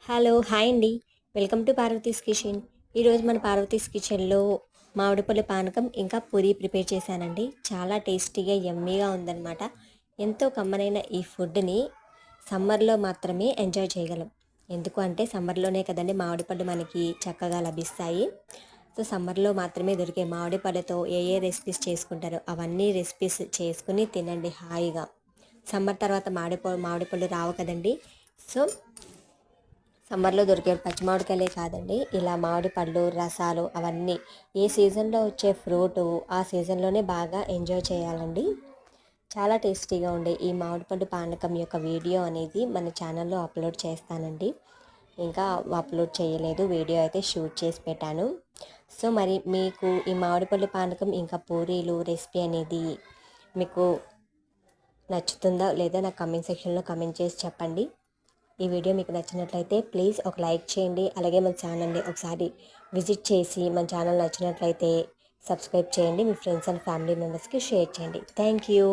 Hello hi అండి. Welcome to Parvati's kitchen. ఈరోజు మన పార్వతీస్ కిచెన్లో మామిడిపళ్ళు పానకం ఇంకా పూరి ప్రిపేర్ చేశానండి. చాలా టేస్టీగా యమ్మీగా ఉందన్నమాట. ఎంతో కమ్మనైన ఈ ఫుడ్ని సమ్మర్లో మాత్రమే ఎంజాయ్ చేయగలం. ఎందుకు అంటే సమ్మర్లోనే కదండి మామిడిపళ్ళు మనకి చక్కగా లభిస్తాయి. సో సమ్మర్లో మాత్రమే దొరికే మామిడి పళ్ళతో ఏ రెసిపీస్ చేసుకుంటారో అవన్నీ రెసిపీస్ చేసుకుని తినండి హాయిగా. సమ్మర్ తర్వాత మామిడిపళ్ళు రావు కదండి. సో సమ్మర్లో దొరికే పచ్చి మామిడికాయలే కాదండి, ఇలా మామిడి పళ్ళు రసాలు అవన్నీ ఏ సీజన్లో వచ్చే ఫ్రూటు ఆ సీజన్లోనే బాగా ఎంజాయ్ చేయాలండి. చాలా టేస్టీగా ఉండే ఈ మామిడిపళ్ళు పానకం యొక్క వీడియో అనేది మన ఛానల్లో అప్లోడ్ చేస్తానండి. ఇంకా అప్లోడ్ చేయలేదు, వీడియో అయితే షూట్ చేసి పెట్టాను. సో మరి మీకు ఈ మామిడిపళ్ళు పానకం ఇంకా పూరీలు రెసిపీ అనేది మీకు నచ్చుతుందా లేదా నాకు కమెంట్ సెక్షన్లో కమెంట్ చేసి చెప్పండి. ఈ వీడియో మీకు నచ్చినట్లయితే ప్లీజ్ ఒక లైక్ చేయండి. అలాగే మన ఛానల్ని ఒకసారి విజిట్ చేసి మన ఛానల్ నచ్చినట్లయితే సబ్స్క్రైబ్ చేయండి. మీ ఫ్రెండ్స్ అండ్ ఫ్యామిలీ మెంబర్స్కి షేర్ చేయండి. Thank you.